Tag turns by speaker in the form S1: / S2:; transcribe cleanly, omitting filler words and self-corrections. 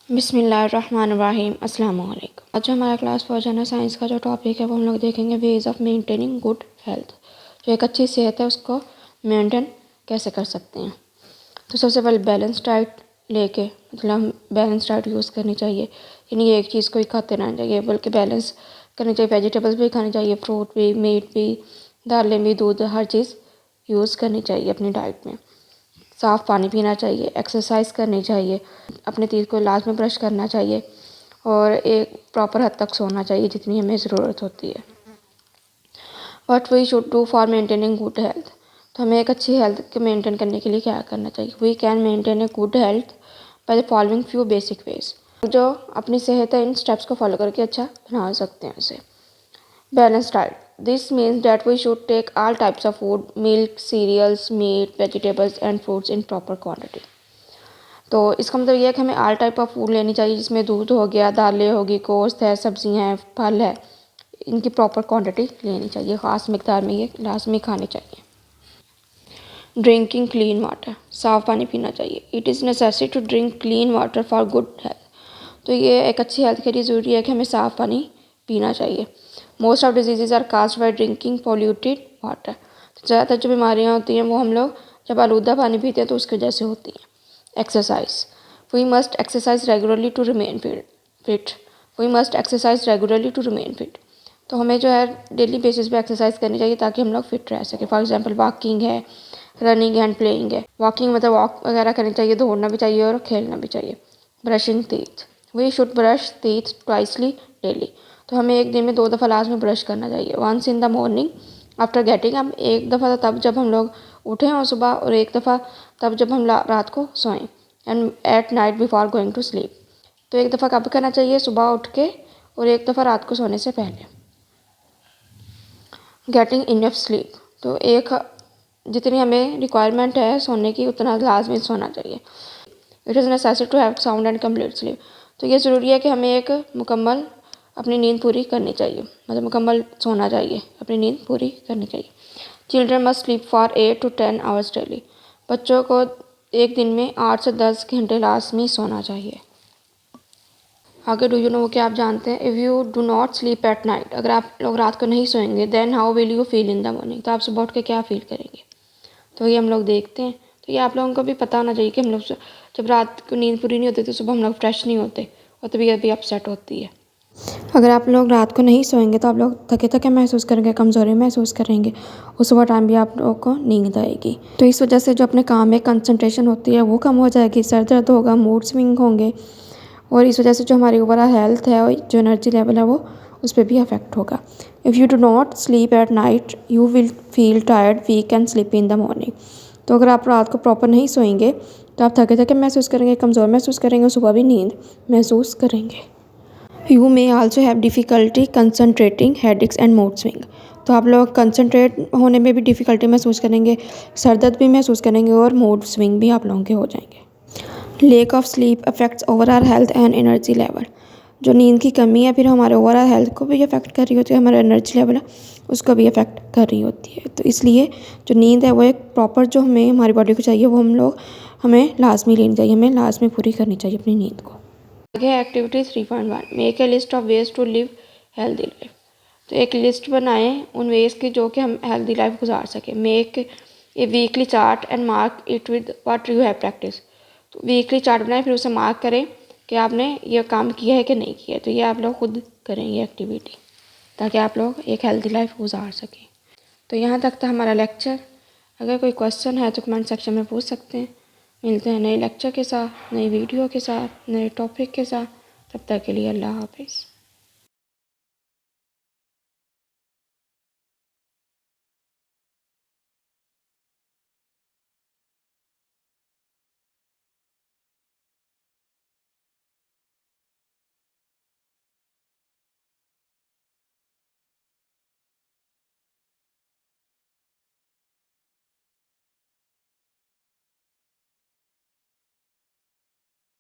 S1: बिस्मिल्लाहिर्रहमानिर्रहीम अस्सलाम वालेकुम। आज जो हमारा क्लास वर्जन है साइंस का जो टॉपिक है वो हम लोग देखेंगे ways of maintaining good health. जो एक अच्छी सेहत है उसको मेंटेन कैसे कर सकते हैं। तो सबसे पहले बैलेंस डाइट लेके मतलब बैलेंस डाइट यूज़ करनी चाहिए, यानी एक चीज़ को ही खाते रहना चाहिए बल्कि बैलेंस करनी चाहिए। वेजिटेबल्स भी खानी चाहिए, फ्रूट भी, मीट भी, दालें भी, दूध, हर चीज़ यूज़ करनी चाहिए अपनी डाइट में। साफ़ पानी पीना चाहिए, एक्सरसाइज करनी चाहिए, अपने teeth को लाजमी ब्रश करना चाहिए और एक प्रॉपर हद तक सोना चाहिए जितनी हमें ज़रूरत होती है। What we should do for maintaining good health. तो हमें एक अच्छी हेल्थ को मेंटेन करने के लिए क्या करना चाहिए। We can maintain a good health by the following few basic ways. जो अपनी सेहत है इन स्टेप्स को फॉलो करके अच्छा बना सकते हैं उसे। Balanced diet. This means that we should take all types of food, milk, cereals, meat, vegetables and fruits in proper quantity. तो इसका मतलब ये है कि हमें ऑल टाइप ऑफ फूड लेनी चाहिए जिसमें दूध हो गया, दालें होगी, गोश्त है, सब्जियां हैं, फल है, इनकी प्रॉपर क्वांटिटी लेनी चाहिए, ख़ास मिकदार में ये लाजमी खानी चाहिए। ड्रिंकिंग क्लीन वाटर, साफ़ पानी पीना चाहिए। It is necessary to drink clean water for good health. तो ये एक अच्छी हेल्थ के लिए ज़रूरी है कि हमें साफ़ पानी पीना चाहिए। Most of diseases are caused by drinking polluted water. ज़्यादातर जो बीमारियाँ होती हैं वो हम लोग जब आलूदा पानी पीते हैं तो उसकी वजह से होती हैं। Exercise, we must exercise regularly to remain fit. We must exercise regularly to remain fit. तो हमें जो है डेली बेसिस पे एक्सरसाइज करनी चाहिए ताकि हम लोग फिट रह सकें। फॉर एग्जांपल वॉकिंग है, रनिंग एंड प्लेइंग है। वॉकिंग मतलब वॉक वगैरह करनी चाहिए, दौड़ना भी चाहिए और खेलना भी चाहिए। Brushing teeth, we should brush teeth twicely daily. तो हमें एक दिन में 2 दफ़ा लास्ट में ब्रश करना चाहिए। Once in the morning after getting up, एक दफ़ा तब जब हम लोग उठें और सुबह, और एक दफ़ा तब जब हम रात को सोएं। And at night before going to sleep. तो एक दफ़ा कब करना चाहिए, सुबह उठ के, और एक दफ़ा रात को सोने से पहले। गेटिंग इनफ स्लीप, तो एक जितनी हमें रिक्वायरमेंट है सोने की उतना लाजमी सोना चाहिए। It is necessary to have sound and complete sleep. तो ये ज़रूरी है कि हमें एक मुकम्मल अपनी नींद पूरी करनी चाहिए, मतलब मुकम्मल सोना चाहिए, अपनी नींद पूरी करनी चाहिए। Children must sleep for 8 to 10 hours daily. बच्चों को एक दिन में 8 से 10 घंटे लाजमी सोना चाहिए। आगे डू यू नो, क्या आप जानते हैं, if you do not sleep at night, अगर आप लोग रात को नहीं सोएंगे, then how will you feel in the morning, तो आप सुबह उठ के क्या फील करेंगे। तो ये हम लोग देखते हैं। तो ये आप लोगों को भी पता होना चाहिए कि हम लोग जब रात को नींद पूरी नहीं होती तो सुबह हम लोग फ्रेश नहीं होते और तबीयत भी अपसेट होती है। अगर आप लोग रात को नहीं सोएंगे तो आप लोग थके थके महसूस करेंगे, कमज़ोरी महसूस करेंगे और सुबह टाइम भी आप लोगों को नींद आएगी। तो इस वजह से जो अपने काम में कंसंट्रेशन होती है वो कम हो जाएगी, सर दर्द होगा, मूड स्विंग होंगे, और इस वजह से जो हमारी ओवरऑल हेल्थ है और जो एनर्जी लेवल है वो उस पर भी अफेक्ट होगा। If you do not sleep at night you will feel tired, weak and sleepy in the morning. तो अगर आप रात को प्रॉपर नहीं सोएंगे तो आप थके थके महसूस करेंगे, कमज़ोर महसूस करेंगे और सुबह भी नींद महसूस करेंगे। You may also have difficulty concentrating, headaches and mood swing. तो आप लोग कंसनट्रेट होने में भी डिफ़िकल्टी महसूस करेंगे, सर दर्द भी महसूस करेंगे और मूड स्विंग भी आप लोगों के हो जाएंगे। Lake of sleep affects overall health and energy level. जो नींद की कमी है फिर हमारे ओवरऑल हेल्थ को भी अफेक्ट कर रही होती है, हमारा एनर्जी लेवल है उसको भी अफेक्ट कर रही होती है। तो इसलिए जो नींद है वो एक प्रॉपर जो हमें हमारी बॉडी को चाहिए वो हमें लाजमी लेनी चाहिए, हमें लाजमी पूरी करनी चाहिए अपनी नींद को। आगे activity 3.1, make a list of ways to live healthy life. तो एक लिस्ट बनाएं उन वेज की जो कि हम हेल्दी लाइफ गुजार सकें। Make a weekly chart and mark it with what you have practice. तो वीकली चार्ट बनाएं, फिर उसे मार्क करें कि आपने ये काम किया है कि नहीं किया। तो ये आप लोग खुद करें ये एक्टिविटी ताकि आप लोग एक हेल्दी लाइफ गुजार सकें। तो यहाँ तक था हमारा लेक्चर। अगर कोई क्वेश्चन है तो कमेंट सेक्शन में पूछ सकते हैं। मिलते हैं नए लेक्चर के साथ, नई वीडियो के साथ, नए टॉपिक के साथ। तब तक के लिए अल्लाह हाफिज़।